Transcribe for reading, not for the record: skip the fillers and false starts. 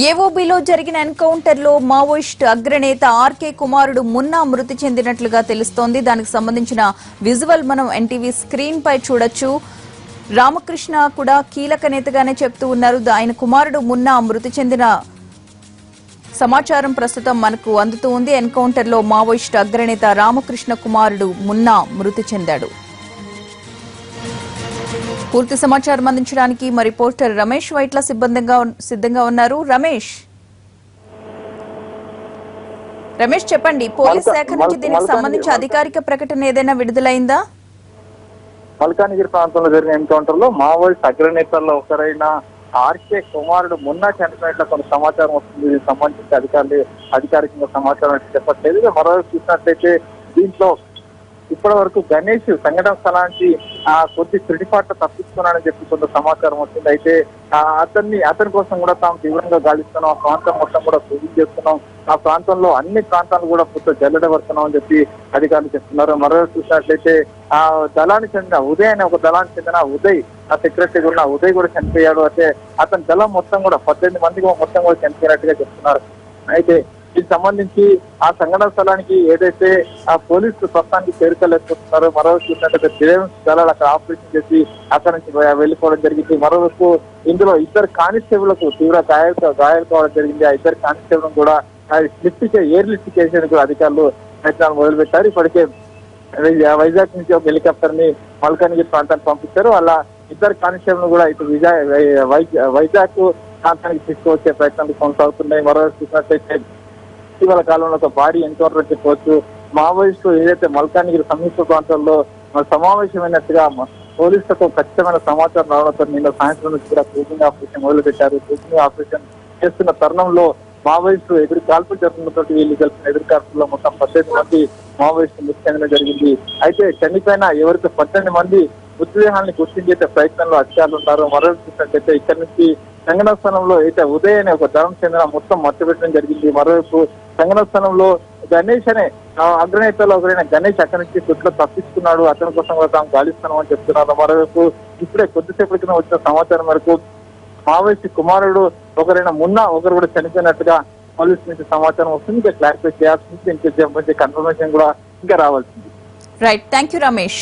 ఏఓబీలో జరిగిన ఎన్కౌంటర్ లో మావోయిస్ట్ అగ్రనేత ఆర్కే కుమారుడు మున్నా మృతి చెందినట్లుగా తెలుస్తోంది. దానికి సంబంధించిన విజువల్ మనం ఎన్టీవీ స్క్రీన్ పై చూడొచ్చు. రామకృష్ణ కూడా కీలక నేతగానే చెప్తూ ఉన్నారు. ఆయన కుమారుడు మున్నా మృతి చెందిన సమాచారం ప్రస్తుతం మనకు అందుతూ ఉంది. ఎన్కౌంటర్ లో మావోయిస్ట్ అగ్రనేత రామకృష్ణ కుమారుడు మున్నా మృతి చెందాడు. పూర్తి సమాచారం అందించడానికి మరి రిపోర్టర్ రమేష్ వైట్ల సిద్ధంగా ఉన్నారు. రమేష్ చెప్పండి, పోలీస్ శాఖ నుంచి దీనికి సంబంధించి అధికారిక ప్రకటన ఏదైనా విడుదలైందా? మల్కానగిరి ప్రాంతంలో జరిగిన ఎన్కౌంటర్ లో మావోయిస్ట్ అగ్రనేతల్లో ఒకరైన ఆర్కే కుమారుడు మున్నా చనిపోయినట్లు కొంత సమాచారం వస్తుంది. దీనికి సంబంధించి అధికారికంగా సమాచారం చెప్పట్లేదు. మరోవైపు చూసినట్లయితే దీంట్లో ఇప్పటి వరకు గణేష్ సంఘటన స్థలానికి కొద్ది త్రిటిపాట్ల తప్పించుకున్నాడని చెప్పి కొంత సమాచారం వచ్చింది. అయితే అతని కోసం కూడా తాము తీవ్రంగా గాలిస్తున్నాం, ఆ ప్రాంతం మొత్తం కూడా పూజలు చేస్తున్నాం, ఆ ప్రాంతంలో అన్ని ప్రాంతాలు కూడా పూర్తి జల్లెడబడుతున్నాం అని చెప్పి అధికారులు చెప్తున్నారు. మరోవైపు చూసినట్లయితే ఆ దళానికి చెందిన ఉదయ్ అనే ఒక దళానికి చెందిన ఉదయ్, ఆ సెక్రటరీ ఉన్న ఉదయ్ కూడా చనిపోయాడు. అయితే అతని దళం మొత్తం కూడా 18 మందికి మొత్తం కూడా చనిపోయినట్టుగా చెప్తున్నారు. అయితే దీనికి సంబంధించి ఆ సంఘటన స్థలానికి ఏదైతే ఆ పోలీసులు ప్రస్తుతానికి చేరుకోలేకపోతున్నారో, మరోవైపు చూసినట్లయితే డిఫెన్స్ దళాలు అక్కడ ఆపరేషన్ చేసి అక్కడి నుంచి వెళ్ళిపోవడం జరిగింది. మరోవైపు ఇందులో 2 కానిస్టేబుల్కు తీవ్ర గాయాలు కావడం జరిగింది. ఆ 2 కానిస్టేబుల్ కూడా ఎయిర్ లిఫ్ట్ చేసేందుకు అధికారులు ప్రయత్నాలు మొదలుపెట్టారు. ఇప్పటికే వైజాగ్ నుంచి ఒక హెలికాప్టర్ ని మల్కానగిరి ప్రాంతానికి పంపించారు. అలా 2 కానిస్టేబుల్ కూడా ఇటు వైజాగ్ ప్రాంతానికి తీసుకువచ్చే ప్రయత్నాలు కొనసాగుతున్నాయి. మరోవైపు చూసినట్లయితే ఇటీవల కాలంలో ఒక భారీ ఎన్కౌంటర్ చెప్పవచ్చు. మావోయిస్టులు ఏదైతే మల్కానగిరి సమీప ప్రాంతాల్లో సమావేశమైనట్టుగా పోలీసులకు ఖచ్చితమైన సమాచారం రావడంతో నిన్న సాయంత్రం నుంచి కూడా కూలింగ్ ఆపరేషన్ మొదలుపెట్టారు. కూలింగ్ ఆపరేషన్ చేస్తున్న తరుణంలో మావోయిస్టులు ఎదురు కాల్పులు జరుగుతున్నతో వీళ్ళు కలిపిన ఎదురు కాల్పుల్లో మొత్తం 18 మంది మావోయిస్టులు మృతి చెందడం జరిగింది. అయితే చనిపోయిన ఎవరికి 18 మంది మృతదేహాన్ని గుర్తించే ప్రయత్నంలో అధికారులు ఉన్నారు. మరోవైపు చూసినట్లయితే ఇక్కడ నుంచి సంఘటన స్థలంలో అయితే ఉదయ్ అనే ఒక దళం చెందిన మొత్తం మట్టుబెట్టడం జరిగింది. మరోవైపు సంఘటన స్థలంలో గణేష్ అనే అగ్రనేతలో ఒకరైన గణేష్ అక్కడి నుంచి గుడ్లో తప్పించుకున్నాడు, అతని కోసం కూడా తాము గాలిస్తున్నాం అని చెప్తున్నారు. మరోవైపు ఇప్పుడే కొద్దిసేపటి క్రితం వచ్చిన సమాచారం వరకు మావోయిస్ట్ కుమారుడు ఒకరైన మున్నా ఒకరు కూడా చనిపోయినట్టుగా పోలీసు నుంచి సమాచారం వస్తుంది. ఇంకా క్లారిఫై చేయాల్సింది, ఇంకా కన్ఫర్మేషన్ కూడా ఇంకా రావాల్సింది. Right, thank you Ramesh.